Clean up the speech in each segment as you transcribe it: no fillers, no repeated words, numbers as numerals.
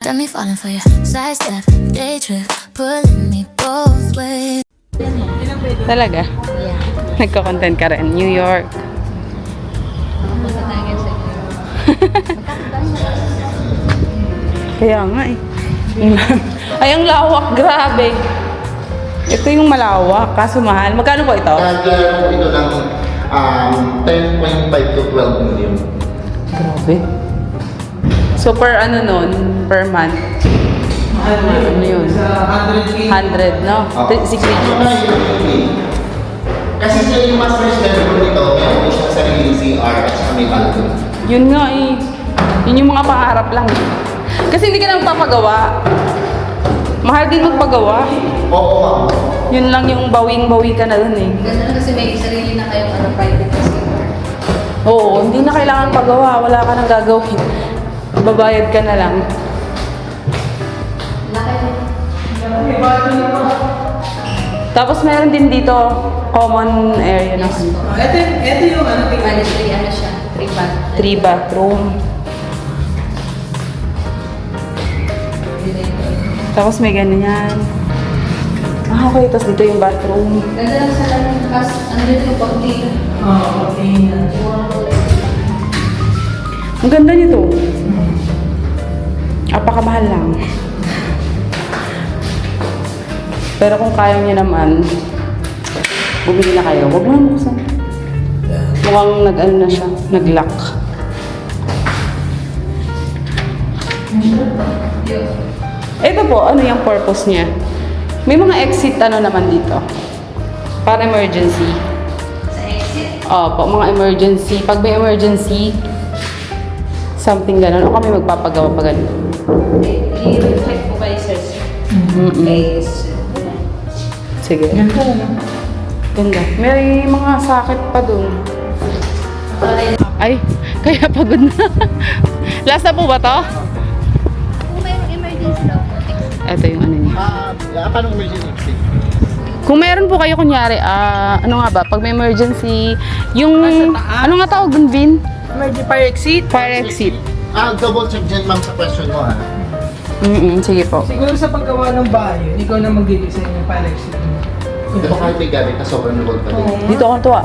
Got me falling for you. Sidestep, day trip, pulling me both ways. Talaga? Yeah. Nagko-content ka rin. New York. Kaya nga eh. Ay, ang lawak. Grabe. Ito yung malawak. Kaso mahal. Magkano po ito? Naglalaro ito ng 10.5 to 12 million. Grabe. So, per ano nun? Per month? Ano yun? 100, no? 60. Kasi siya yung master's level nito, meron din siya sariling CR at saka may balcony. Yun nga eh. Yun yung mga pangarap lang. Kasi hindi ka na magpapagawa. Mahal din magpagawa. Oo, ma'am. Yun lang yung bawing-bawi ka na dun eh. Ganda na kasi may sarili na kayong private kasi. Oo, hindi na kailangan pagawa. Wala ka nang gagawin. Babayad ka na lang. Tapos meron din dito common area na Ito yung ano, Bali, ano siya? 3 3 bathroom. Tapos may ganyan. Okay. Tapos dito yung bathroom. Ganda lang sa lalim. Tapos, ano dito yung konti. Ang ganda nito. Apakamahal lang. Pero kung kaya niya naman, bumili na kayo. Huwag mo na buksan. Mukhang nag-ano na siya. Nag-lock. Ito po, ano yung purpose niya? May mga exit ano naman dito. Para emergency. Sa exit? Opo, mga emergency. Pag may emergency, something gano'n. O kami magpapagawa pa gano'n. I-reflect po kayo, sir. Okay, sir. Sige. Ganda. May mga sakit pa dun. Ay, kaya pagod na. Last na po ba to? Kung mayroong emergency daw po, exit. Ito yung ano niya. Paano emergency exit? Kung meron po kayo kunyari, ano nga ba, pag may emergency, yung, ano nga tawag dun, Vin? Emergency fire exit. Fire exit. Double check dyan, ma'am, sa question mo, ha? Sige po. Siguro sa paggawa ng bahay, ikaw na mag-design ng fire exit mo. Diba kahit may gamit na sobrang lubog pa din? Dito ako tuwa.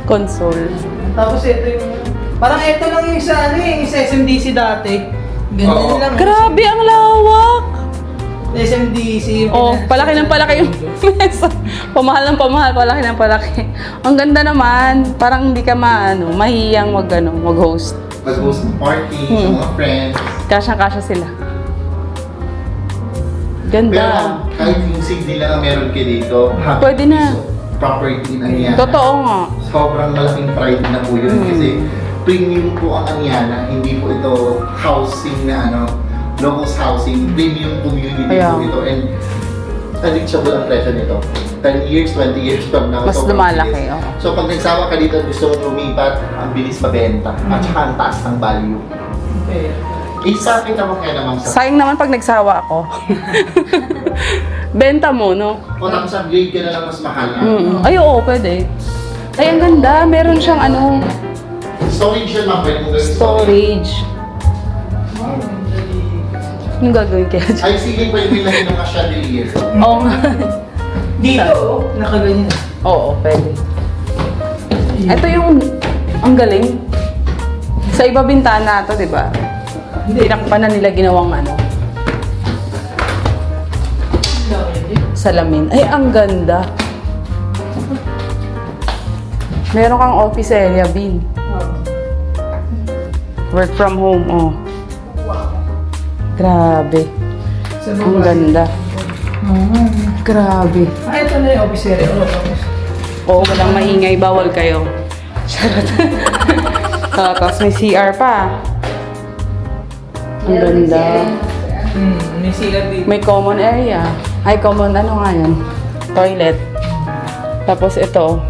Console. Tapos ito yung... Parang ito lang yung sa ano yung sa SMDC dati. Ganda Oo. lang. Grabe, ang lawak! SMDC. Oh, palaki ng palaki yung mesa. Pamahal ng pamahal, palaki ng palaki. Ang ganda naman. Parang hindi ka mahihiyang mag-host. Mag-host ng party, sa mga friends. Kasyang-kasya sila. Pero Ganda. kahit yung sig nila na meron kayo dito, happy Pwede na. piece of property na niya. Totoo nga. Sobrang malaking pride na po yun kasi premium po ang Aniana, hindi po ito housing na locals housing, premium community Kaya. po ito and unreachable ang presyo nito. 10 years, 20 years from now. Mas sobrang lumalaki, bilis. oo. So pag nagsawa ka dito, gusto mo lumipat, ang bilis mabenta at saka ang taas ng value. Okay. Isa kita mo kaya naman sa... Sayang naman pag nagsawa ako. Benta mo, no? O tapos upgrade ka na lang mas mahal. Ay, oo, pwede. Ay, ang ganda. Meron siyang Storage yun, ma'am. Pwede mo gawin storage. Anong gagawin kaya dyan? Ay, sige, pwede bilhin ng mga chandelier. Oo nga. Dito, nakaganyan. Oo, pwede. Ito yung, ang galing. Sa iba bintana to, di ba? Tinakpan na nila ginawang salamin. Ay, ang ganda. Meron kang office area, Bin. Work from home, oh. Grabe. Sa Ang baba. ganda. Grabe. Ito na yung office area. Oo, walang maingay. Bawal kayo. Charot. Tapos may CR pa. Ang ganda. May sila dito. May common area. Ay, common ano nga yan? Toilet. Tapos ito,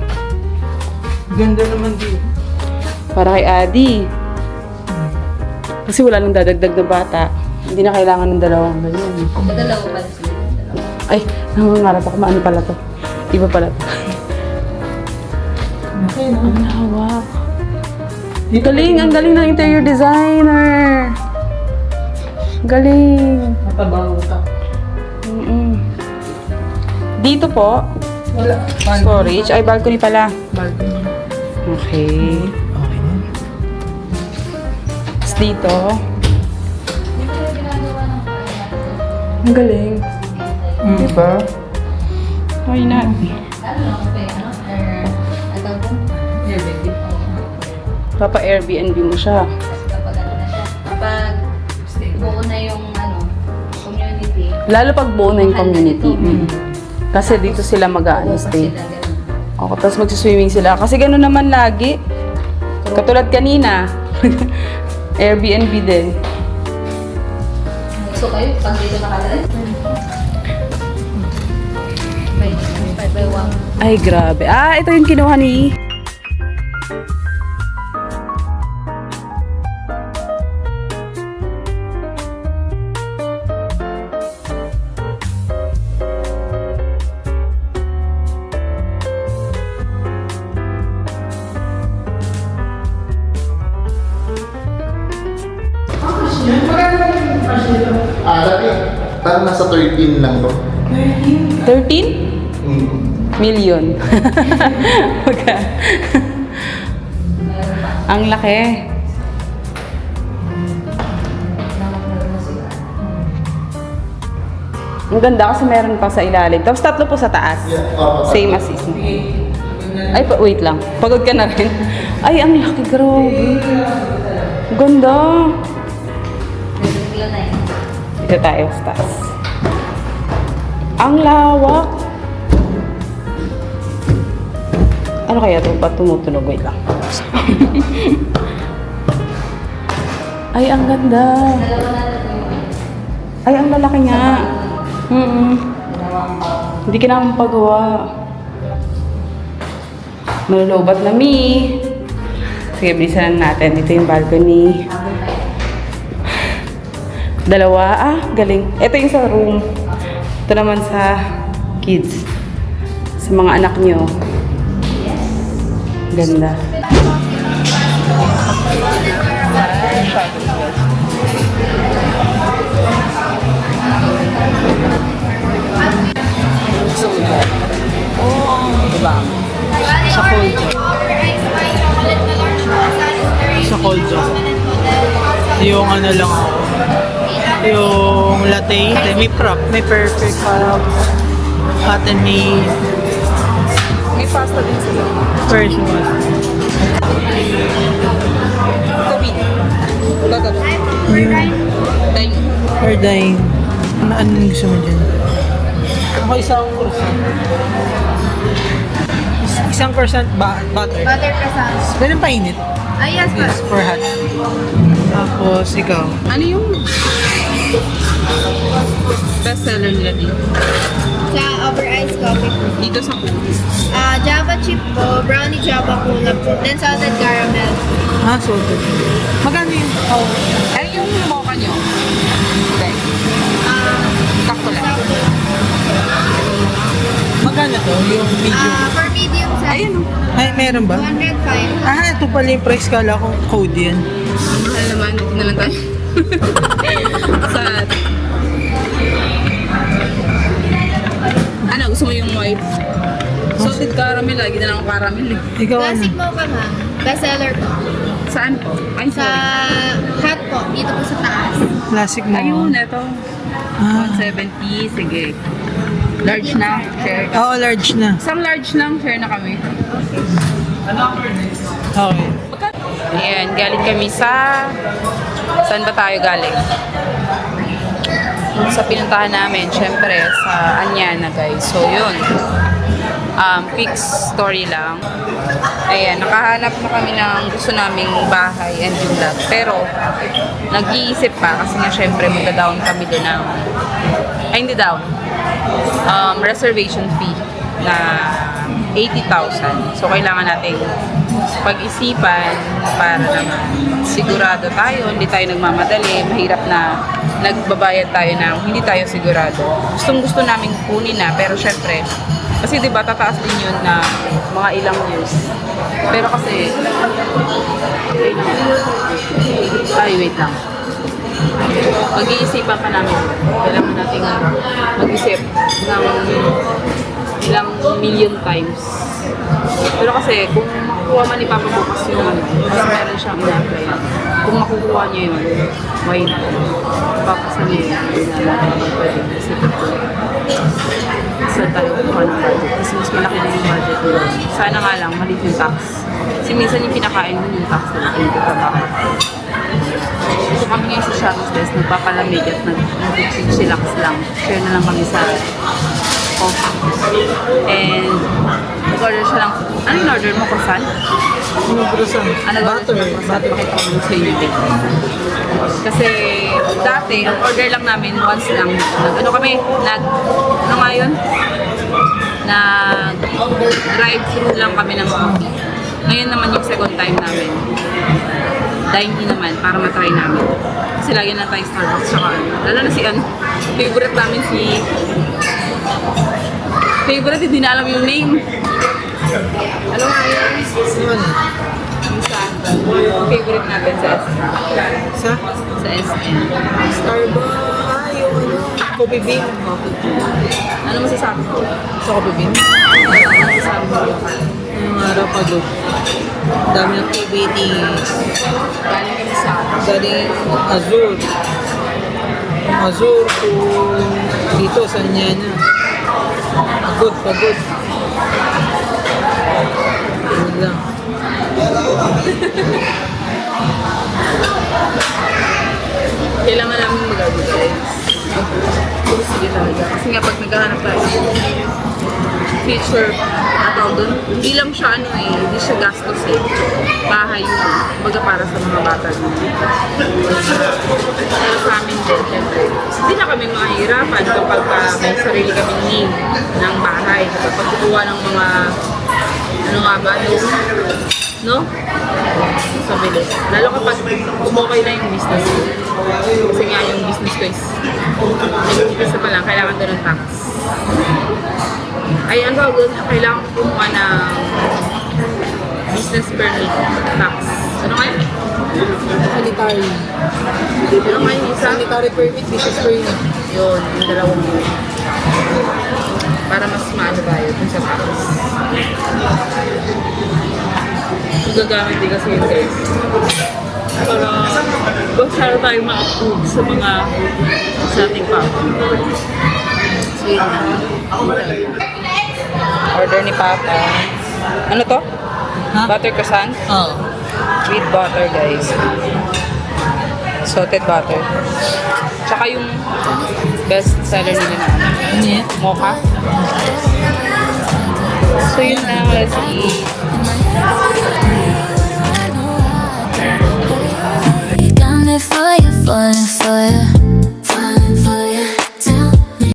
Ganda naman dito. para kay Adi. Kasi wala nang dadagdag na bata. Hindi na kailangan ng dalawang ganyan. Dalawa pa sila. Dalawa. Ay, nangangarap ako. Maano pala to? Iba pala to. Okay, no? Ang lawak. Galing, ang galing ng interior designer. Galing. Matabaho ka. Dito po, Wala. storage. Ay, balcony pala. Balcony. Okay. Okay na. Tapos dito. Ang galing. Diba? Why not? Papa Airbnb mo siya. Kapag buo na yung community, Lalo pag buo na yung community. Kasi dito sila mag-ano stay. sila ganun. O, tapos magsiswimming sila. Kasi gano'n naman lagi. Katulad kanina. Airbnb din. So kayo, pag dito nakalala, may 5 by 1. Ay, grabe. Ah, ito yung kinuha ni... Dati, parang nasa 13 lang to. 13 Mm. million. Magka. Ang laki. Ang ganda kasi meron pa sa ilalim. Tapos 3 po sa taas. Yeah, opo. Same as is. Ay, wait lang. Pagod ka na rin. Ay, ang laki. Grabe. Ganda. Kilo 9. Dito tayo sa taas. Ang lawak. Ano kaya ito? Ba't tumutunog? Wait lang. Ay, ang ganda. Ay, ang lalaki nga. Hindi ka naman pagawa. Malulubat na mi. Sige, bilisan na natin. Dito yung balcony. 2. Ah, galing. Ito yung sa room. Ito naman sa kids. Sa mga anak nyo. Ganda. Diba? Sa cold drop. Sa cold drop. Yung ano lang ako. Yung latte. May prop. May perfect parang hot and may May pasta din sila. first one. Tawid. Gagawin. Dahil. Or dine. Ano gusto mo dyan? Ako isang croissant. Isang croissant butter. Butter croissant. Pwede painit. Ay, yes, Yes, for hot. Tapos ikaw. Ano yung best seller nila dito? Sa over ice coffee po. Dito sa Java chip po, brownie java cola po, then salted caramel. Salted. Magkano yun? Ano yung mocha nyo? Okay. Sakto lang. Magkano to? Yung medium? For medium size, Ayun o. Ay, meron ba? 105. Ito pala yung price. Kala ko code yan. Mahal naman. Ito na lang tayo. Sad. Ano, gusto mo yung white? Salted caramel. Lagi na lang ang caramel eh. Ikaw ano? Classic mocha ma'am. Best seller po. Saan po? Ay, Sa sorry. hot po, dito po sa taas. Classic mo. Ayun, ito. Ah. 170. Sige. Large na. Share. Oo, large na. Isang large lang. Share na kami. Okay. Ayan, galing kami sa... Saan ba tayo galing? Sa pinuntahan namin, syempre, sa Anyana, guys. So, yun. Quick story lang. Ayan, nakahanap na kami ng gusto naming bahay and yung lot. Pero, nag-iisip pa kasi nga, syempre, magda-down kami din ng... Ay, hindi down. Reservation fee na 80,000. So, kailangan nating pag-isipan para naman sigurado tayo, hindi tayo nagmamadali, mahirap na nagbabayad tayo ng hindi tayo sigurado. Gustong-gusto namin kunin na, pero syempre, Kasi di ba tataas din yun na mga ilang years. Pero kasi, ay wait lang. Mag-iisipan pa namin. Kailangan natin mag-isip ng ilang million times. Pero kasi, kung makukuha man ni Papa bukas yung ano, mas meron siyang ina-apply. Kung makukuha niya yun, why not? Papasanin na natin pwede. Kasi saan tayo kukuha ng budget. Kasi mas malaki na yung budget doon. Sana nga lang, maliit yung tax. Kasi minsan yung kinakain mo yung tax na yung trabaho. So kami ngayon sa Shopee Desk, nagpapalamig at nag-chillax lang. Share na lang kami sa coffee. And nag-order siya lang. Ano yung order mo? Croissant? Inuburusan. Butter. Butter. Bakit ako sa iyo? Kasi dati, ang order lang namin once lang. Ano kami? Ano nga yun? Drive-thru lang kami ng coffee. Ngayon naman yung second time namin. Dine-in naman para matry namin. Kasi lagi na tayo Starbucks tsaka lalo na si favorite namin si favorite, hindi na alam yung name. Ano nga yun? Yung sa favorite natin sa Sa? SM. Starbucks. Yung Coffee Bean. Ano masasabi ko? Sa Coffee Bean? Ano masasabi ko? Yung araw pagod. Dami ng activities. Galing kami sa Galing Azur. Azur to dito sa Nyana. Pagod. Yun lang. kailangan namin mag-advertise. Sige talaga. Kasi nga pag naghahanap tayo feature at doon, hindi lang siya hindi siya gastos bahay yun. Baga para sa mga bata din. Pero sa amin din, syempre, hindi na kami mahihirapan kapag may sarili kami need ng bahay. Kapag kukuha ng mga no? So, bilis. Lalo kapag umukay na yung business. Kasi nga yung business ko is nag-umpisa pa lang, kailangan doon ng tax. Ay, ang tawag doon, kailangan kumuha ng business permit tax. Ano nga yun? Sanitary. Ano nga yung isa? Sanitary permit, business permit. Yun, yung dalawang yun. Para mas maano tayo dun sa tax. Gagamit din kasi yun guys. Para magsara tayo ma-approve sa mga sa ating papa. So yun na. Order ni Papa. Ano to? Ha? Butter croissant? Oo. With butter guys. Salted butter. Tsaka yung best seller nila na Ano yan? mocha. So yun na, let's eat.